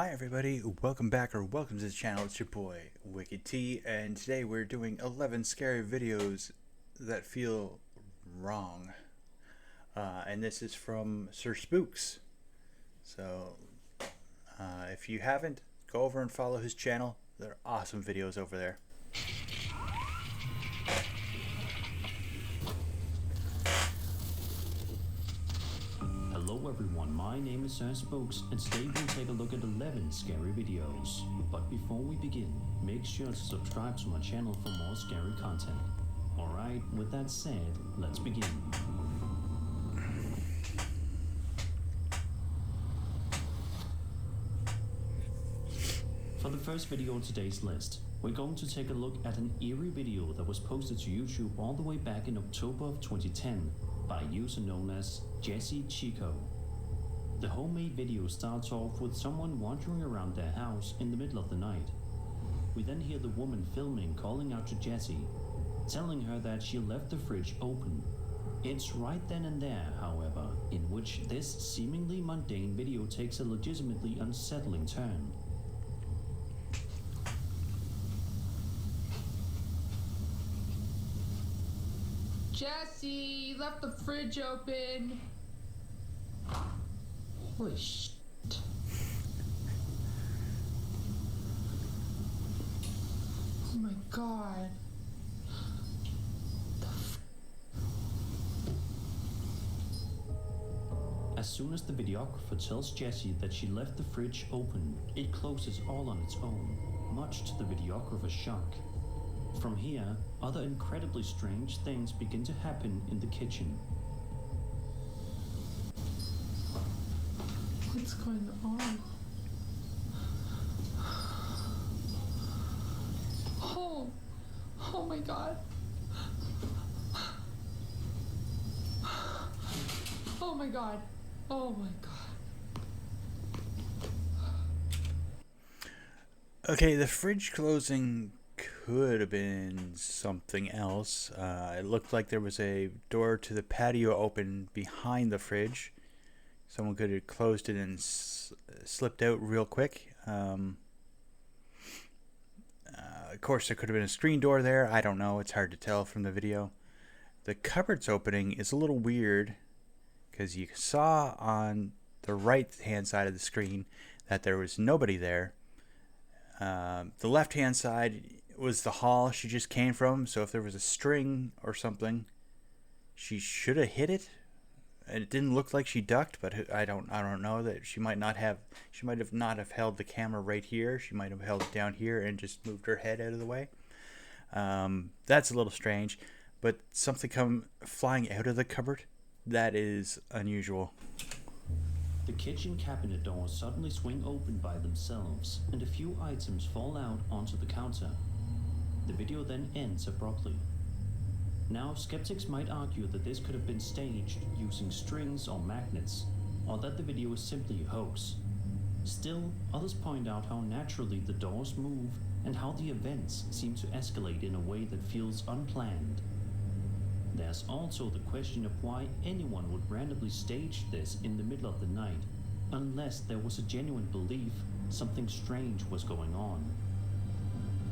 Hi everybody, welcome back or welcome to the channel. It's your boy Reactee, and today we're doing 11 scary videos that feel wrong. And this is from Sir Spooks. So if you haven't, go over and follow his channel. They're awesome videos over there. Hello everyone, my name is Sir Spooks, and today we'll take a look at 11 scary videos. But before we begin, make sure to subscribe to my channel for more scary content. Alright, with that said, let's begin. For the first video on today's list, we're going to take a look at an eerie video that was posted to YouTube all the way back in October of 2010 by a user known as Jesse Chico. The homemade video starts off with someone wandering around their house in the middle of the night. We then hear the woman filming calling out to Jessie, telling her that she left the fridge open. It's right then and there, however, in which this seemingly mundane video takes a legitimately unsettling turn. Jesse, you left the fridge open. Holy shit. Oh my god. As soon as the videographer tells Jessie that she left the fridge open, it closes all on its own, much to the videographer's shock. From here, other incredibly strange things begin to happen in the kitchen. What's going on? Oh my god. Oh my god. Oh my god. Okay, the fridge closing could have been something else. It looked like there was a door to the patio open behind the fridge. Someone could have closed it and slipped out real quick. Of course, there could have been a screen door there. I don't know. It's hard to tell from the video. The cupboard's opening is a little weird because you saw on the right-hand side of the screen that there was nobody there. The left-hand side was the hall she just came from, so if there was a string or something, she should have hit it. And it didn't look like she ducked, but I don't know that she might not have held the camera right here. She might have held it down here and just moved her head out of the way. That's a little strange, but something come flying out of the cupboard, that is unusual. The kitchen cabinet doors suddenly swing open by themselves, and a few items fall out onto the counter. The video then ends abruptly. Now, skeptics might argue that this could have been staged using strings or magnets, or that the video is simply a hoax. Still, others point out how naturally the doors move and how the events seem to escalate in a way that feels unplanned. There's also the question of why anyone would randomly stage this in the middle of the night, unless there was a genuine belief something strange was going on.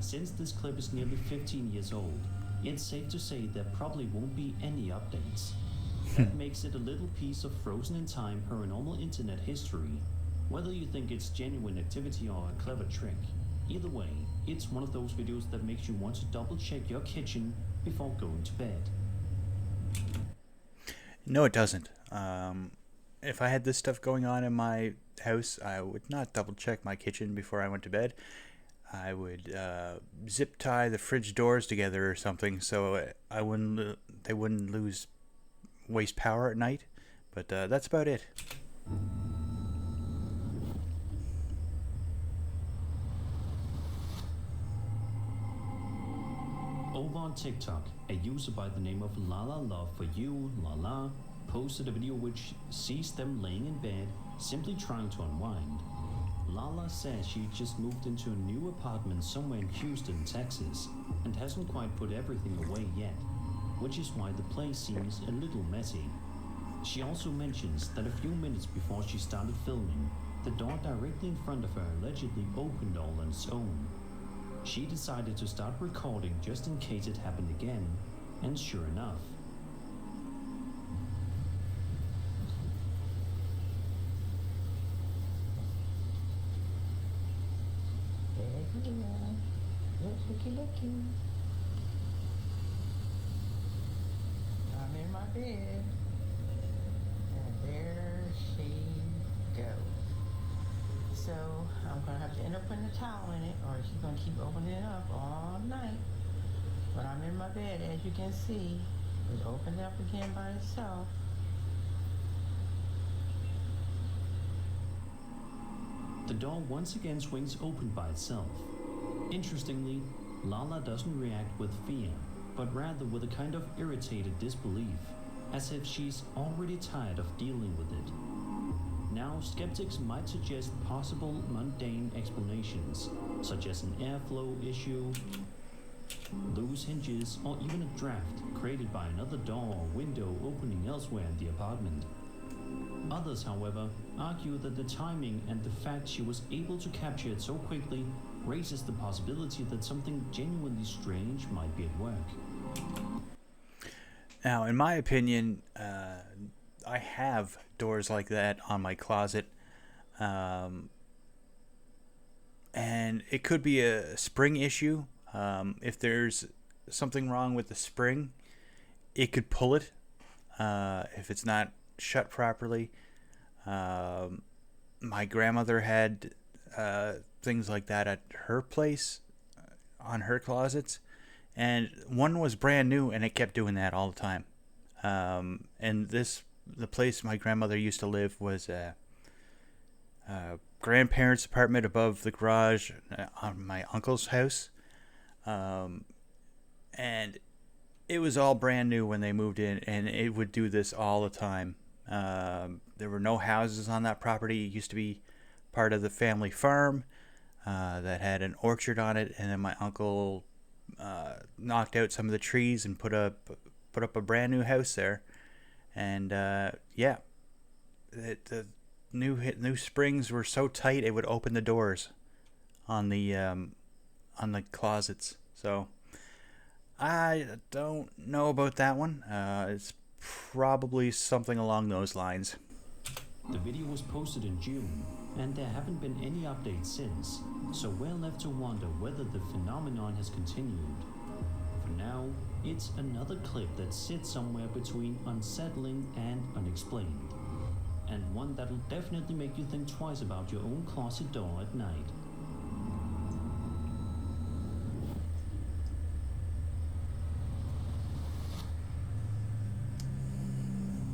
Since this clip is nearly 15 years old, it's safe to say there probably won't be any updates. That makes it a little piece of frozen in time paranormal internet history, whether you think it's genuine activity or a clever trick. Either way, it's one of those videos that makes you want to double check your kitchen before going to bed. No, it doesn't. If I had this stuff going on in my house, I would not double check my kitchen before I went to bed. I would zip tie the fridge doors together or something so they wouldn't waste power at night. But that's about it. Over on TikTok, a user by the name of Lala Love for You, Lala, posted a video which sees them laying in bed, simply trying to unwind. Lala says she just moved into a new apartment somewhere in Houston, Texas, and hasn't quite put everything away yet, which is why the place seems a little messy. She also mentions that a few minutes before she started filming, The door directly in front of her allegedly opened all on its own. She decided to start recording just in case it happened again, and sure enough. Looky. I'm in my bed. And there she goes. So I'm gonna have to end up putting a towel in it, or she's gonna keep opening it up all night. But I'm in my bed, as you can see. It opened up again by itself. The door once again swings open by itself. Interestingly, Lala doesn't react with fear, but rather with a kind of irritated disbelief, as if she's already tired of dealing with it. Now, skeptics might suggest possible mundane explanations, such as an airflow issue, loose hinges, or even a draft created by another door or window opening elsewhere in the apartment. Others, however, argue that the timing and the fact she was able to capture it so quickly raises the possibility that something genuinely strange might be at work. Now, in my opinion, I have doors like that on my closet. And it could be a spring issue. If there's something wrong with the spring, it could pull it if it's not shut properly. My grandmother had things like that at her place on her closets, and one was brand new and it kept doing that all the time. And the place my grandmother used to live was a grandparents' apartment above the garage on my uncle's house, and it was all brand new when they moved in, and it would do this all the time. There were no houses on that property. It used to be part of the family farm that had an orchard on it, and then my uncle knocked out some of the trees and put up a brand new house there. And the new springs were so tight it would open the doors on the closets. So I don't know about that one. It's probably something along those lines. The video was posted in June, and there haven't been any updates since, so we're left to wonder whether the phenomenon has continued. For now, it's another clip that sits somewhere between unsettling and unexplained, and one that'll definitely make you think twice about your own closet door at night.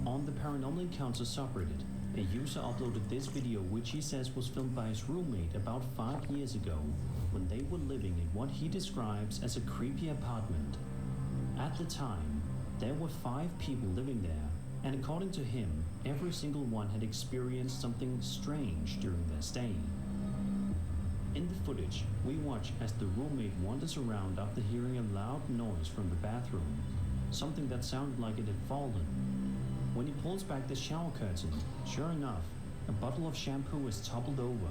On the Paranormal Encounters subreddit, a user uploaded this video which he says was filmed by his roommate about 5 years ago when they were living in what he describes as a creepy apartment. At the time, there were 5 people living there, and according to him, every single one had experienced something strange during their stay. In the footage, we watch as the roommate wanders around after hearing a loud noise from the bathroom, something that sounded like it had fallen. When he pulls back the shower curtain, sure enough, a bottle of shampoo is toppled over.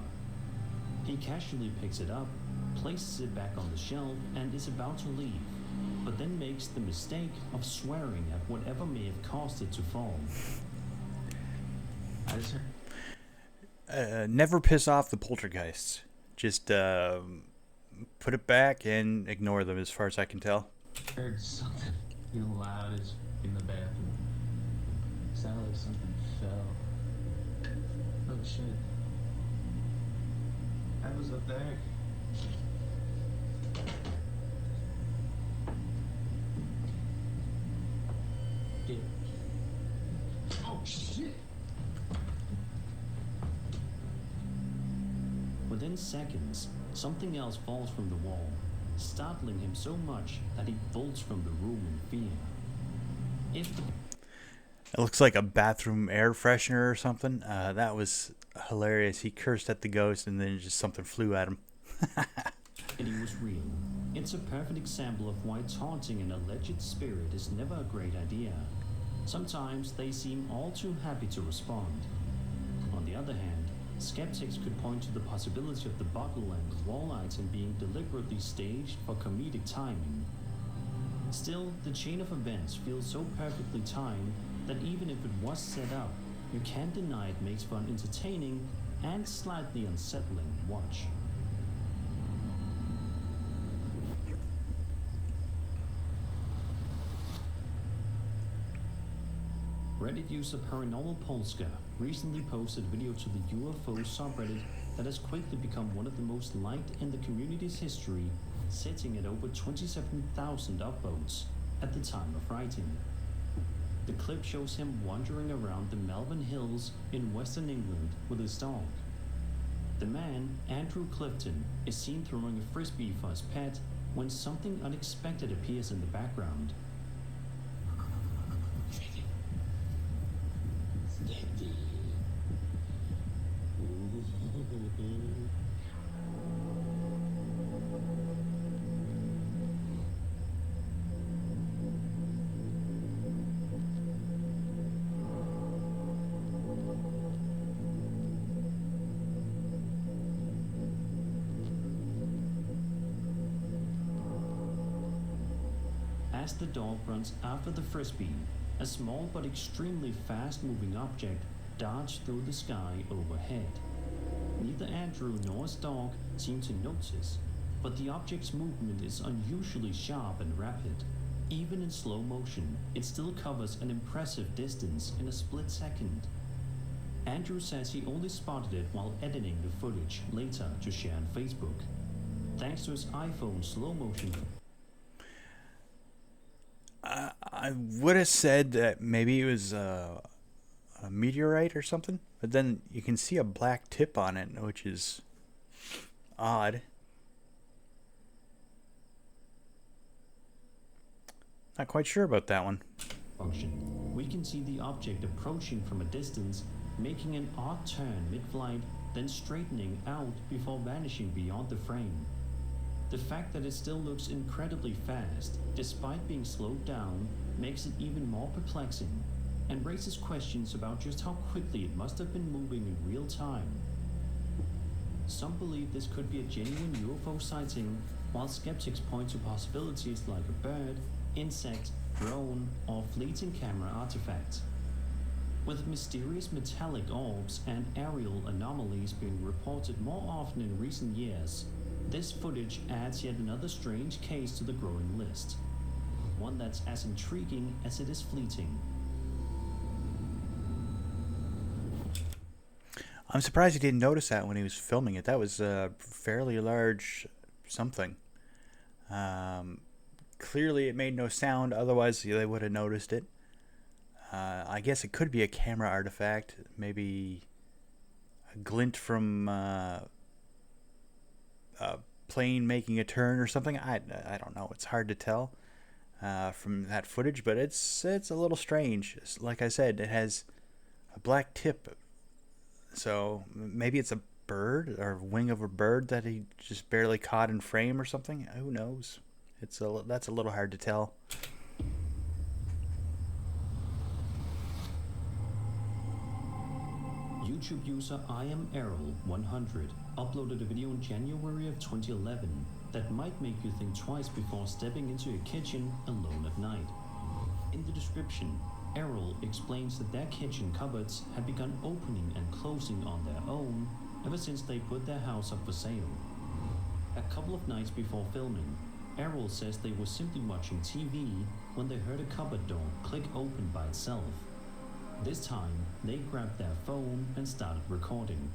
He casually picks it up, places it back on the shelf, and is about to leave, but then makes the mistake of swearing at whatever may have caused it to fall. Never piss off the poltergeists. Just put it back and ignore them, as far as I can tell. I heard something real loud in the bathroom. Sounded like something fell. Oh shit. I was up there. Yeah. Oh shit. Within seconds, something else falls from the wall, startling him so much that he bolts from the room in fear. It looks like a bathroom air freshener or something. That was hilarious. He cursed at the ghost and then just something flew at him. It was real. It's a perfect example of why taunting an alleged spirit is never a great idea. Sometimes they seem all too happy to respond. On the other hand, Skeptics could point to the possibility of the bottle and wall item being deliberately staged for comedic timing. Still, the chain of events feels so perfectly timed that even if it was set up, you can't deny it makes for an entertaining and slightly unsettling watch. Reddit user Paranormal Polska recently posted a video to the UFO subreddit that has quickly become one of the most liked in the community's history, sitting at over 27,000 upvotes at the time of writing. The clip shows him wandering around the Malvern Hills in Western England with his dog. The man, Andrew Clifton, is seen throwing a frisbee for his pet when something unexpected appears in the background. As the dog runs after the frisbee, a small but extremely fast-moving object darts through the sky overhead. Neither Andrew nor his dog seem to notice, but the object's movement is unusually sharp and rapid. Even in slow motion, it still covers an impressive distance in a split second. Andrew says he only spotted it while editing the footage later to share on Facebook. Thanks to his iPhone slow motion. I would have said that maybe it was a meteorite or something, but then you can see a black tip on it, which is odd. Not quite sure about that one. Function. We can see the object approaching from a distance, making an odd turn mid-flight, then straightening out before vanishing beyond the frame. The fact that it still looks incredibly fast, despite being slowed down, makes it even more perplexing, and raises questions about just how quickly it must have been moving in real time. Some believe this could be a genuine UFO sighting, while skeptics point to possibilities like a bird, insect, drone, or fleeting camera artifact. With mysterious metallic orbs and aerial anomalies being reported more often in recent years, this footage adds yet another strange case to the growing list. One that's as intriguing as it is fleeting. I'm surprised he didn't notice that when he was filming it. That was a fairly large something. Clearly it made no sound, otherwise they would have noticed it. I guess it could be a camera artifact, maybe a glint from a plane making a turn or something. I don't know. It's hard to tell from that footage, but it's a little strange. Like I said, it has a black tip, so maybe it's a bird or wing of a bird that he just barely caught in frame or something. Who knows? That's a little hard to tell. YouTube user IamErrol100 uploaded a video in January of 2011 that might make you think twice before stepping into your kitchen alone at night. In the description, Errol explains that their kitchen cupboards had begun opening and closing on their own ever since they put their house up for sale. A couple of nights before filming, Errol says they were simply watching TV when they heard a cupboard door click open by itself. This time, they grabbed their phone and started recording.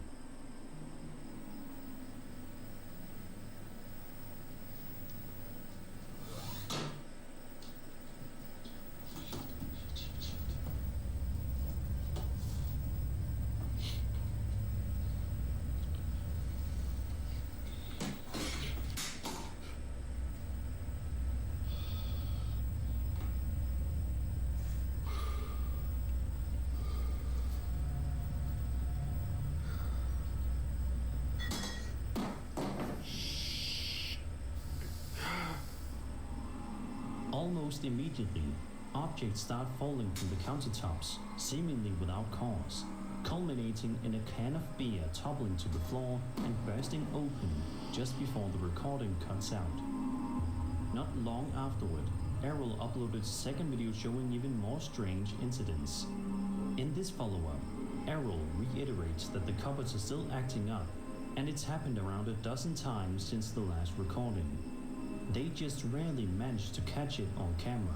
Almost immediately, objects start falling from the countertops, seemingly without cause. culminating in a can of beer toppling to the floor and bursting open just before the recording cuts out. Not long afterward, Errol uploaded a second video showing even more strange incidents. In this follow-up, Errol reiterates that the cupboards are still acting up, and it's happened around a dozen times since the last recording. They just rarely manage to catch it on camera.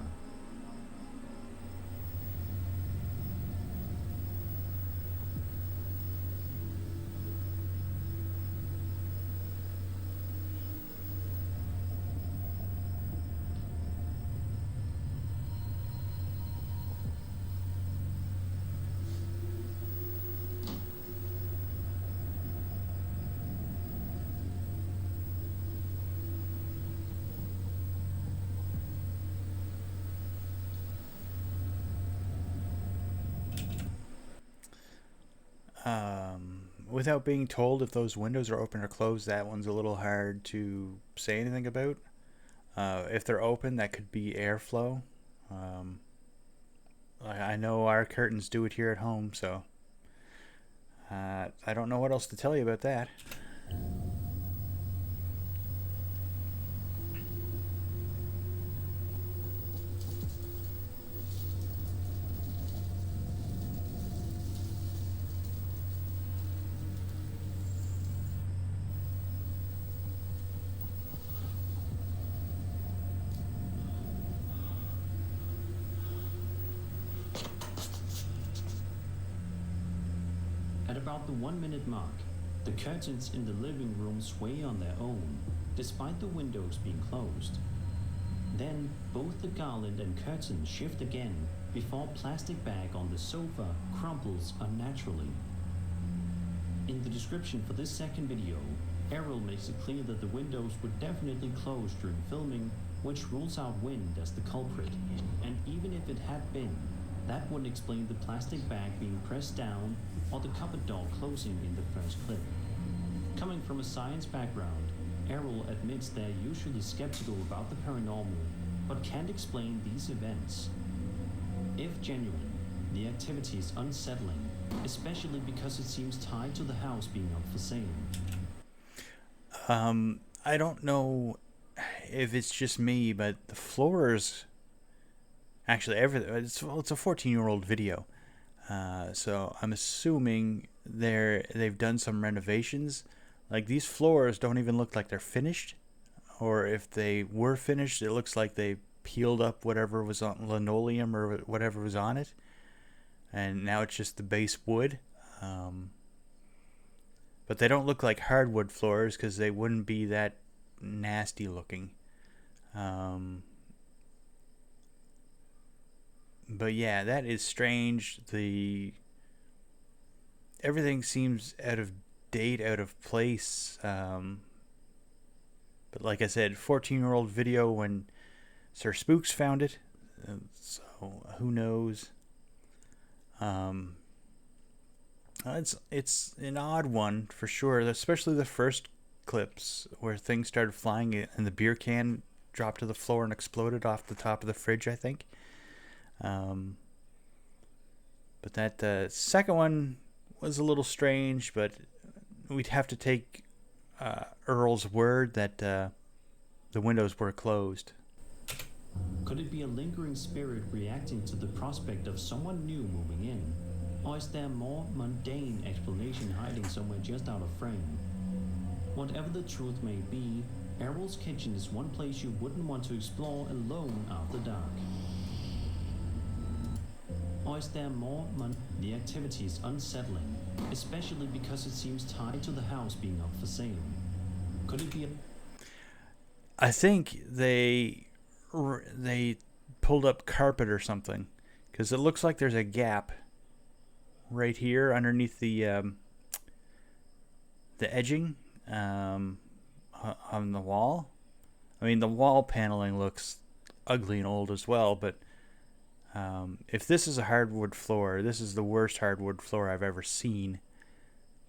Without being told if those windows are open or closed, that one's a little hard to say anything about. If they're open, that could be airflow. I know our curtains do it here at home, so I don't know what else to tell you about that. At about the 1 minute mark, the curtains in the living room sway on their own, despite the windows being closed. Then, both the garland and curtain shift again before plastic bag on the sofa crumples unnaturally. In the description for this second video, Errol makes it clear that the windows were definitely closed during filming, which rules out wind as the culprit. And even if it had been, that wouldn't explain the plastic bag being pressed down or the cupboard door closing in the first clip. Coming from a science background, Errol admits they're usually skeptical about the paranormal, but can't explain these events. If genuine, the activity is unsettling, especially because it seems tied to the house being up for sale. I don't know if it's just me, but the floors, actually everything, it's a 14-year-old video, so I'm assuming they've done some renovations. Like, these floors don't even look like they're finished, or if they were finished, it looks like they peeled up whatever was on linoleum or whatever was on it, and now it's just the base wood. But they don't look like hardwood floors because they wouldn't be that nasty looking. But yeah, that is strange. Everything seems out of date, out of place. But like I said, 14-year-old video when Sir Spooks found it. So who knows? It's an odd one for sure, especially the first clips where things started flying and the beer can dropped to the floor and exploded off the top of the fridge, I think. But that second one was a little strange, but we'd have to take Earl's word that the windows were closed. Could it be a lingering spirit reacting to the prospect of someone new moving in? Or is there a more mundane explanation hiding somewhere just out of frame? Whatever the truth may be, Errol's kitchen is one place you wouldn't want to explore alone after dark. Or is there more the activity is unsettling, especially because it seems tied to the house being up for sale. Could it be I think they pulled up carpet or something, because it looks like there's a gap right here underneath the edging on the wall. I mean, the wall paneling looks ugly and old as well, but if this is a hardwood floor, this is the worst hardwood floor I've ever seen.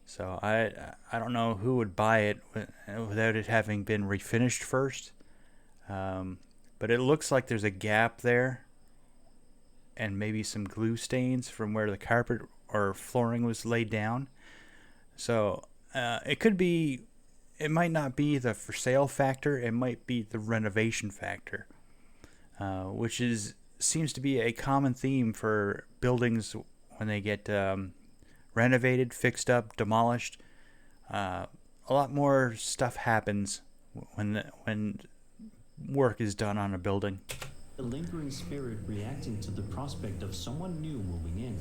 So I don't know who would buy it without it having been refinished first. But it looks like there's a gap there and maybe some glue stains from where the carpet or flooring was laid down. So it might not be the for sale factor, it might be the renovation factor, which seems to be a common theme for buildings when they get renovated, fixed up, demolished. A lot more stuff happens when work is done on a building. A lingering spirit reacting to the prospect of someone new moving in?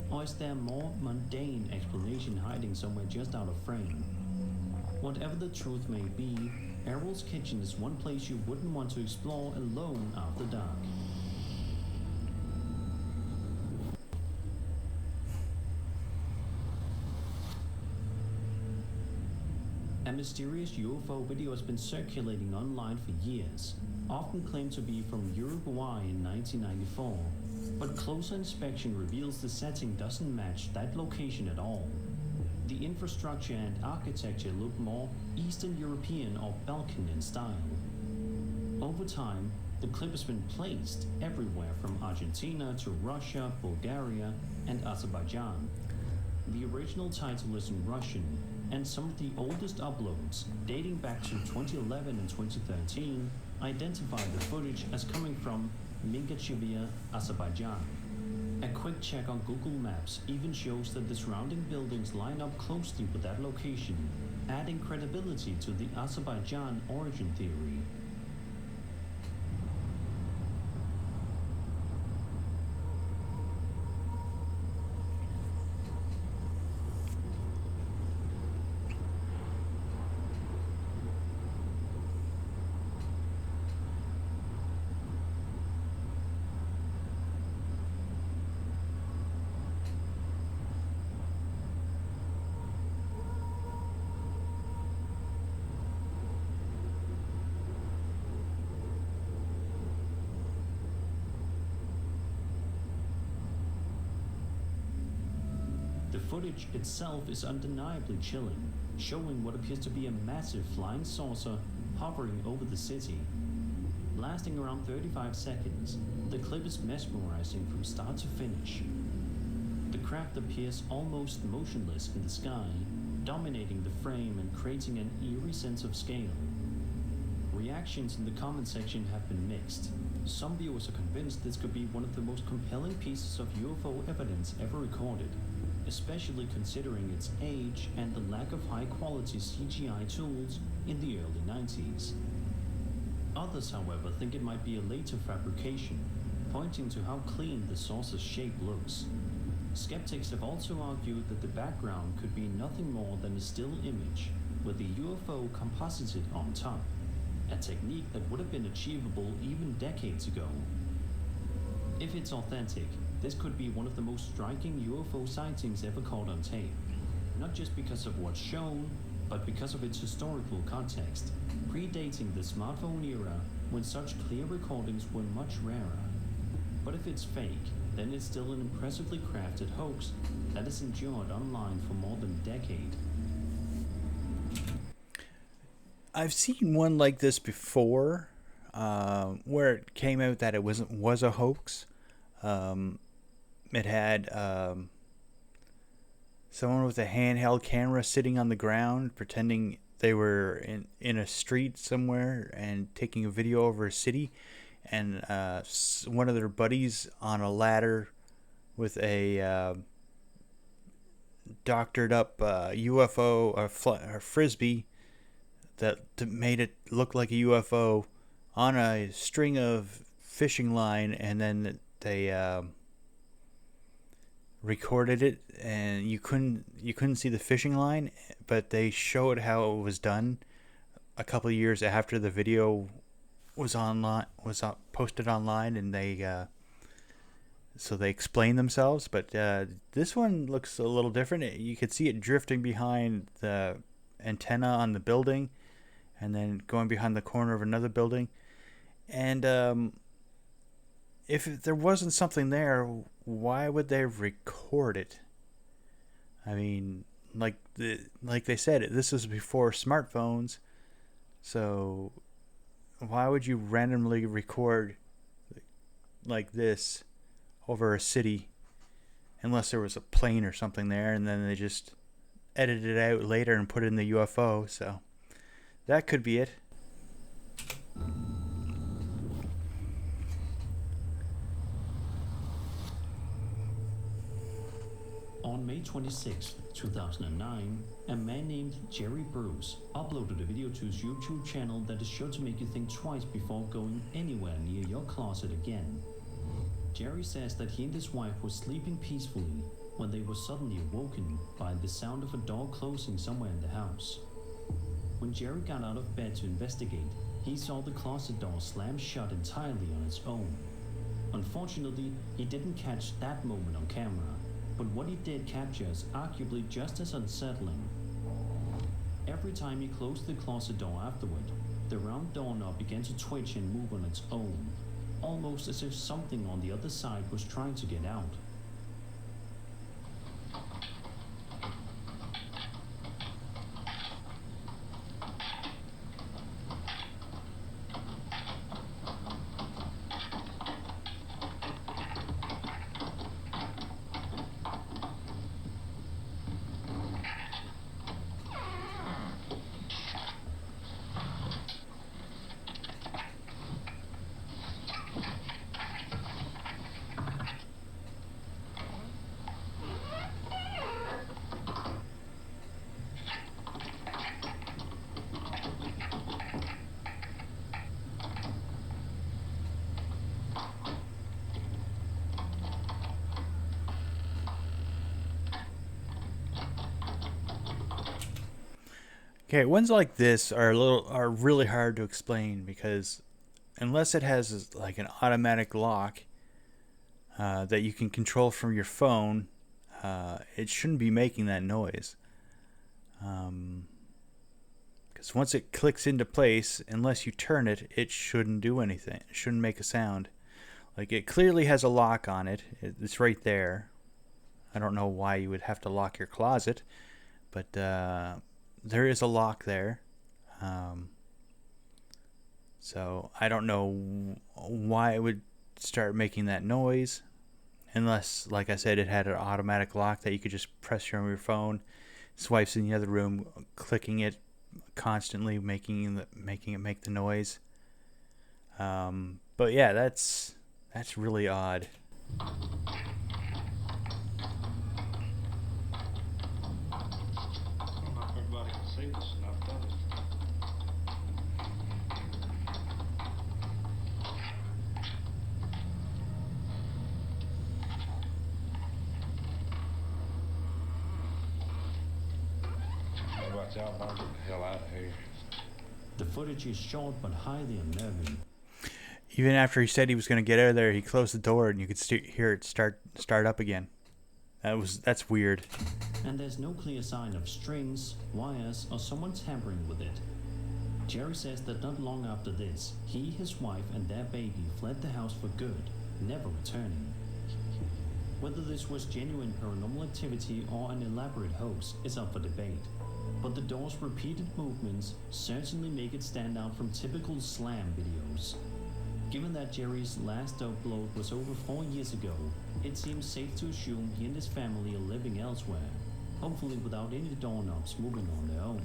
Or is there a more mundane explanation hiding somewhere just out of frame? Whatever the truth may be, Errol's kitchen is one place you wouldn't want to explore alone after dark. A mysterious UFO video has been circulating online for years, often claimed to be from Uruguay in 1994, but closer inspection reveals the setting doesn't match that location at all. The infrastructure and architecture look more Eastern European or Balkan in style. Over time, the clip has been placed everywhere from Argentina to Russia, Bulgaria, and Azerbaijan. The original title is in Russian, and some of the oldest uploads, dating back to 2011 and 2013, identify the footage as coming from Mingachevir, Azerbaijan. A quick check on Google Maps even shows that the surrounding buildings line up closely with that location, adding credibility to the Azerbaijan origin theory. The footage itself is undeniably chilling, showing what appears to be a massive flying saucer hovering over the city. Lasting around 35 seconds, the clip is mesmerizing from start to finish. The craft appears almost motionless in the sky, dominating the frame and creating an eerie sense of scale. Reactions in the comment section have been mixed. Some viewers are convinced this could be one of the most compelling pieces of UFO evidence ever recorded, especially considering its age and the lack of high-quality CGI tools in the early 90s. Others, however, think it might be a later fabrication, pointing to how clean the saucer's shape looks. Skeptics have also argued that the background could be nothing more than a still image, with the UFO composited on top, a technique that would have been achievable even decades ago. If it's authentic, this could be one of the most striking UFO sightings ever caught on tape, not just because of what's shown, but because of its historical context, predating the smartphone era when such clear recordings were much rarer. But if it's fake, then it's still an impressively crafted hoax that has endured online for more than a decade. I've seen one like this before, where it came out that it was a hoax. It had someone with a handheld camera sitting on the ground, pretending they were in a street somewhere and taking a video over a city, and one of their buddies on a ladder with a doctored up UFO or frisbee that made it look like a UFO on a string of fishing line, and then they recorded it, and you couldn't see the fishing line, but they showed how it was done a couple of years after the video was posted online, and so they explained themselves. But this one looks a little different. You could see it drifting behind the antenna on the building, and then going behind the corner of another building. And if there wasn't something there, why would they record it? I mean, like they said, this was before smartphones, so why would you randomly record like this over a city unless there was a plane or something there, and then they just edited it out later and put it in the UFO. So that could be it. On May 26, 2009, a man named Jerry Bruce uploaded a video to his YouTube channel that is sure to make you think twice before going anywhere near your closet again. Jerry says that he and his wife were sleeping peacefully when they were suddenly awoken by the sound of a door closing somewhere in the house. When Jerry got out of bed to investigate, he saw the closet door slam shut entirely on its own. Unfortunately, he didn't catch that moment on camera, but what he did capture is arguably just as unsettling. Every time he closed the closet door afterward, the round doorknob began to twitch and move on its own, almost as if something on the other side was trying to get out. Okay, ones like this are really hard to explain because unless it has like an automatic lock that you can control from your phone, it shouldn't be making that noise. Because once it clicks into place, unless you turn it, it shouldn't do anything. It shouldn't make a sound. Like, it clearly has a lock on it. It's right there. I don't know why you would have to lock your closet, but there is a lock there. So I don't know why it would start making that noise, unless, like I said, it had an automatic lock that you could just press on your phone. His wife's in the other room, clicking it constantly, making it make the noise. But yeah, that's really odd. Everybody can see this enough, does it? How about y'all don't get the hell out of here? The footage is short but highly unnerving. Even after he said he was going to get out of there, he closed the door and you could hear it start up again. That's weird. And there's no clear sign of strings, wires, or someone tampering with it. Jerry says that not long after this, he, his wife, and their baby fled the house for good, never returning. Whether this was genuine paranormal activity or an elaborate hoax is up for debate, but the door's repeated movements certainly make it stand out from typical slam videos. Given that Jerry's last upload was over 4 years ago, it seems safe to assume he and his family are living elsewhere, hopefully without any doorknobs moving on their own.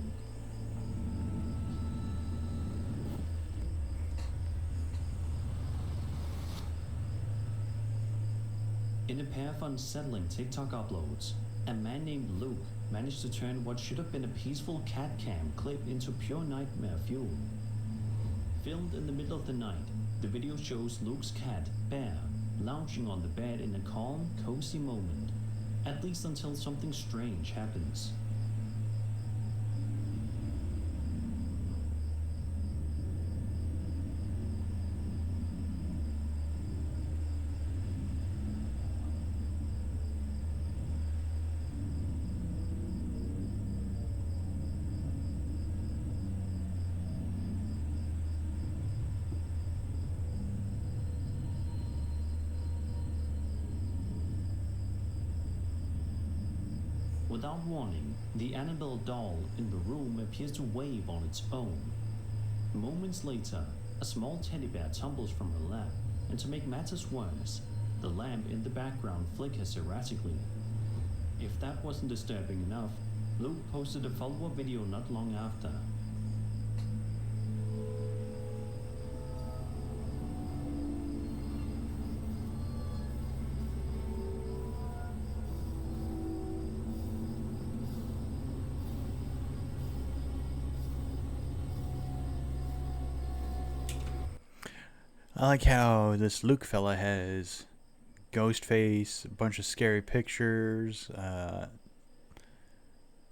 In a pair of unsettling TikTok uploads, a man named Luke managed to turn what should have been a peaceful cat cam clip into pure nightmare fuel. Filmed in the middle of the night, the video shows Luke's cat, Bear, lounging on the bed in a calm, cozy moment, at least until something strange happens. Without warning, the Annabelle doll in the room appears to wave on its own. Moments later, a small teddy bear tumbles from her lap, and to make matters worse, The lamp in the background flickers erratically. If that wasn't disturbing enough, Luke posted a follow-up video not long after. I like how this Luke fella has ghost face, a bunch of scary pictures.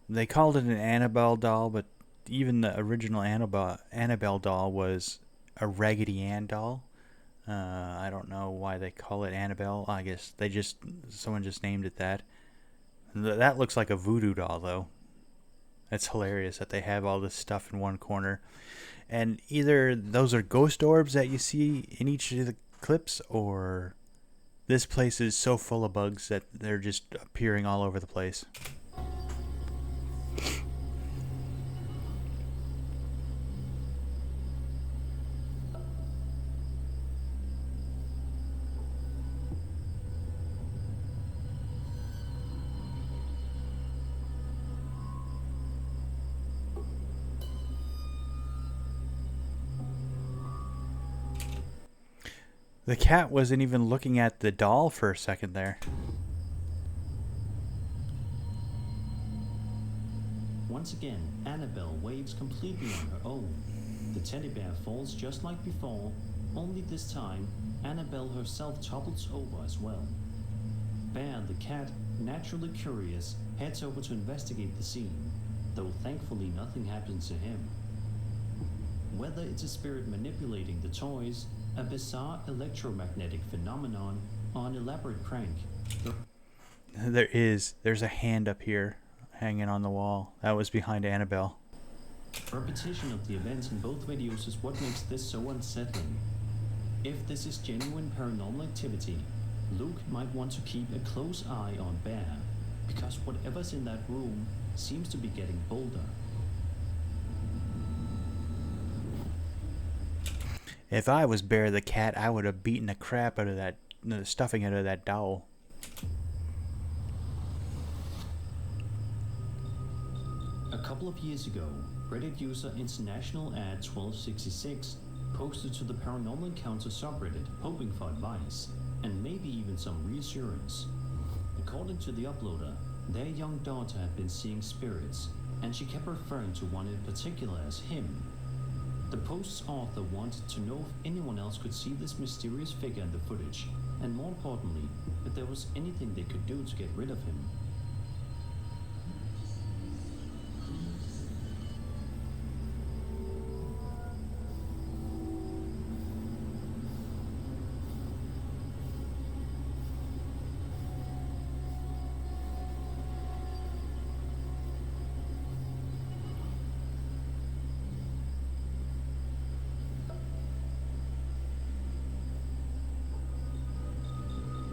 They called it an Annabelle doll, but even the original Annabelle doll was a Raggedy Ann doll. I don't know why they call it Annabelle. I guess someone just named it that. That looks like a voodoo doll, though. It's hilarious that they have all this stuff in one corner. And either those are ghost orbs that you see in each of the clips, or this place is so full of bugs that they're just appearing all over the place. The cat wasn't even looking at the doll for a second there. Once again, Annabelle waves completely on her own. The teddy bear falls just like before, only this time, Annabelle herself topples over as well. Bear, the cat, naturally curious, heads over to investigate the scene, though thankfully nothing happens to him. Whether it's a spirit manipulating the toys, a bizarre electromagnetic phenomenon, or an elaborate prank, There's a hand up here hanging on the wall. That was behind Annabelle. repetition of the events in both videos is what makes this so unsettling. If this is genuine paranormal activity, Luke might want to keep a close eye on Bear, because whatever's in that room seems to be getting bolder. If I was Bear the cat, I would have beaten the crap out of the stuffing out of that doll. A couple of years ago, Reddit user International Ad 1266 posted to the Paranormal Encounter subreddit hoping for advice, and maybe even some reassurance. According to the uploader, their young daughter had been seeing spirits, and she kept referring to one in particular as him. The post's author wanted to know if anyone else could see this mysterious figure in the footage, and more importantly, if there was anything they could do to get rid of him.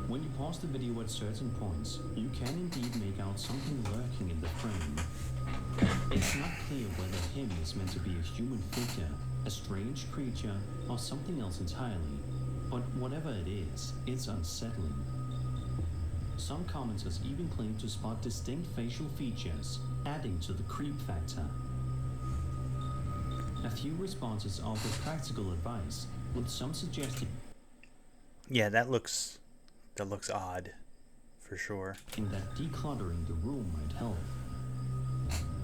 When you pause the video at certain points, you can indeed make out something lurking in the frame. It's not clear whether him is meant to be a human figure, a strange creature, or something else entirely, but whatever it is, it's unsettling. Some commenters even claim to spot distinct facial features, adding to the creep factor. A few responses offer practical advice, with some suggesting Yeah, that looks odd, for sure. that decluttering the room might help.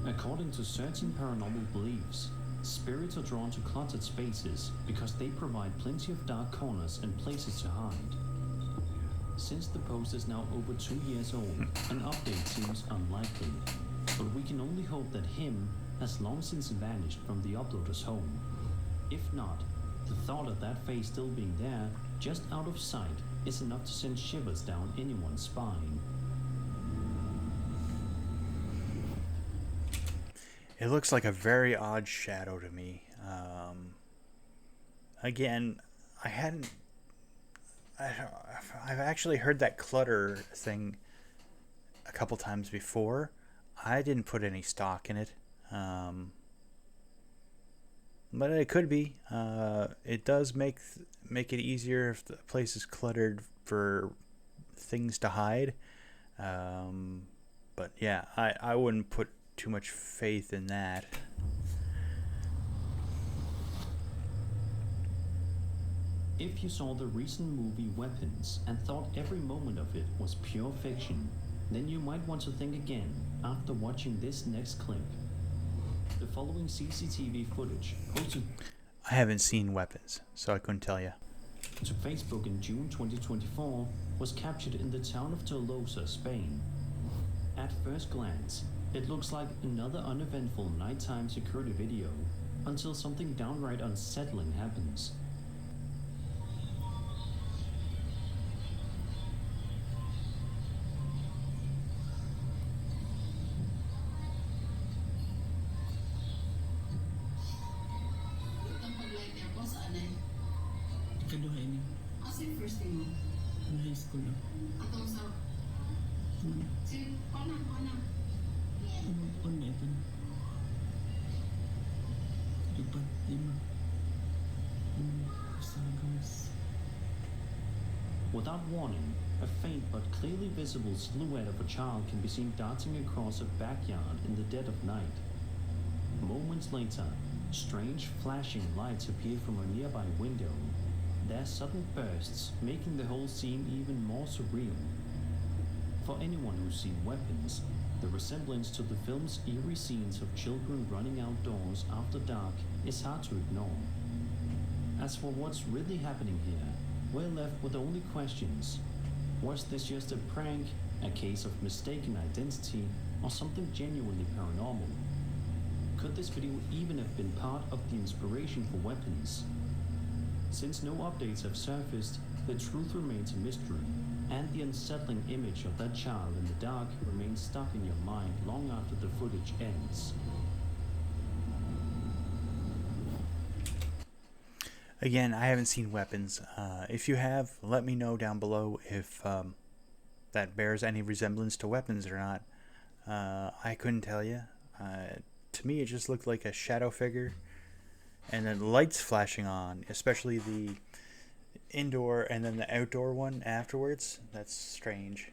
According to certain paranormal beliefs, spirits are drawn to cluttered spaces because they provide plenty of dark corners and places to hide. Since the post is now over 2 years old, an update seems unlikely, but we can only hope that him has long since vanished from the uploader's home. If not, the thought of that face still being there, just out of sight, is enough to send shivers down anyone's spine. It looks like a very odd shadow to me. Again, I've actually heard that clutter thing a couple times before. I didn't put any stock in it. But it could be. It does make it easier if the place is cluttered for things to hide. But yeah, I wouldn't put too much faith in that. If you saw the recent movie Weapons and thought every moment of it was pure fiction, then you might want to think again after watching this next clip. The following CCTV footage posted I haven't seen Weapons, so I couldn't tell you. to Facebook in June 2024 was captured in the town of Tolosa, Spain. At first glance, it looks like another uneventful nighttime security video until something downright unsettling happens. Kaduha ini. Asa yung first thing mo? Ano high school na? Atong sa... Si... Pana? Ano na ito? Lipat, lima. Basta guys. Without warning, a faint but clearly visible silhouette of a child can be seen darting across a backyard in the dead of night. Moments later, strange flashing lights appear from a nearby window. Their sudden bursts making the whole scene even more surreal. For anyone who's seen Weapons, the resemblance to the film's eerie scenes of children running outdoors after dark is hard to ignore. As for what's really happening here, we're left with only questions. Was this just a prank, a case of mistaken identity, or something genuinely paranormal? Could this video even have been part of the inspiration for Weapons? Since no updates have surfaced, the truth remains a mystery, and the unsettling image of that child in the dark remains stuck in your mind long after the footage ends. Again, I haven't seen Weapons. If you have, let me know down below if that bears any resemblance to Weapons or not. I couldn't tell you. To me, it just looked like a shadow figure. And then lights flashing on, especially the indoor and then the outdoor one afterwards. That's strange.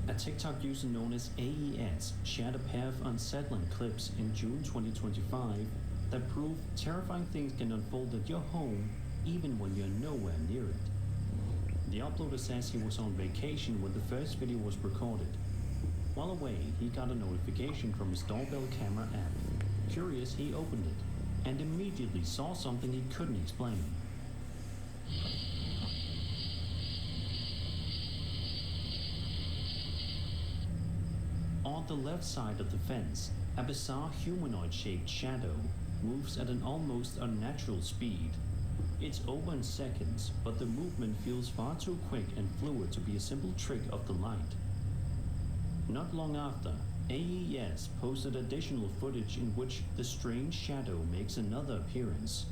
A TikTok user known as AES shared a pair of unsettling clips in June 2025 that prove terrifying things can unfold at your home even when you're nowhere near it. The uploader says he was on vacation when the first video was recorded. While away, he got a notification from his doorbell camera app. Curious, he opened it and immediately saw something he couldn't explain. On the left side of the fence, a bizarre humanoid-shaped shadow moves at an almost unnatural speed. It's over in seconds, but the movement feels far too quick and fluid to be a simple trick of the light. Not long after, AES posted additional footage in which the strange shadow makes another appearance.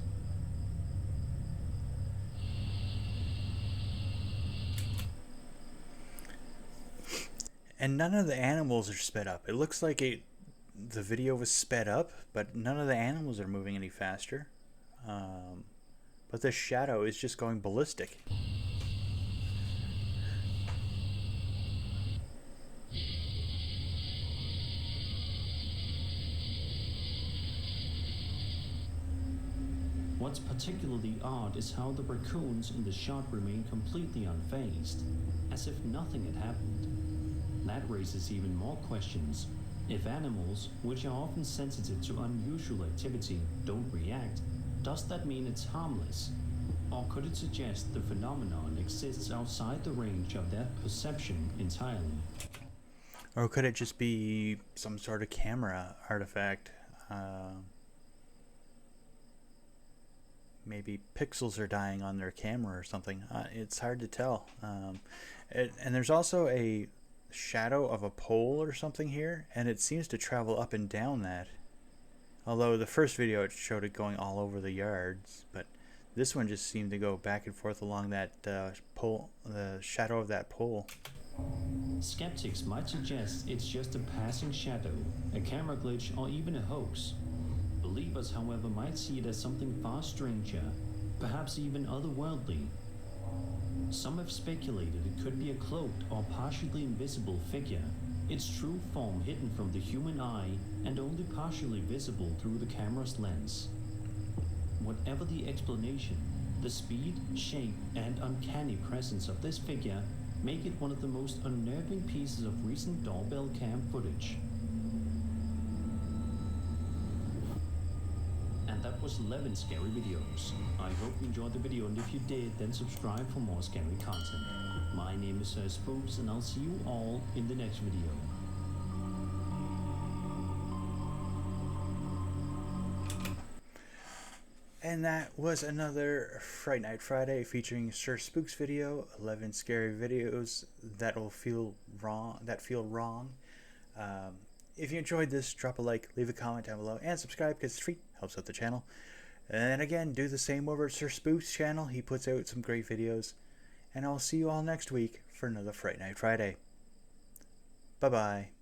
And none of the animals are sped up. It looks like the video was sped up, but none of the animals are moving any faster. But the shadow is just going ballistic. What's particularly odd is how the raccoons in the shot remain completely unfazed, as if nothing had happened. That raises even more questions. If animals, which are often sensitive to unusual activity, don't react, does that mean it's harmless? Or could it suggest the phenomenon exists outside the range of their perception entirely? Or could it just be some sort of camera artifact? Maybe pixels are dying on their camera or something. It's hard to tell. And there's also a shadow of a pole or something here, and it seems to travel up and down that. Although the first video it showed it going all over the yards, but this one just seemed to go back and forth along that pole, the shadow of that pole. Skeptics might suggest it's just a passing shadow, a camera glitch, or even a hoax. Believers, however, might see it as something far stranger, perhaps even otherworldly. Some have speculated it could be a cloaked or partially invisible figure, its true form hidden from the human eye and only partially visible through the camera's lens. Whatever the explanation, the speed, shape, and uncanny presence of this figure make it one of the most unnerving pieces of recent doorbell cam footage. And that was 11 scary videos. I hope you enjoyed the video, and if you did, then subscribe for more scary content. My name is Sir Spooks, and I'll see you all in the next video. And that was another Fright Night Friday featuring Sir Spooks video, 11 scary videos that feel wrong. If you enjoyed this, drop a like, leave a comment down below, and subscribe because it's free, helps out the channel. And again, do the same over at Sir Spooks' channel. He puts out some great videos. And I'll see you all next week for another Fright Night Friday. Bye-bye.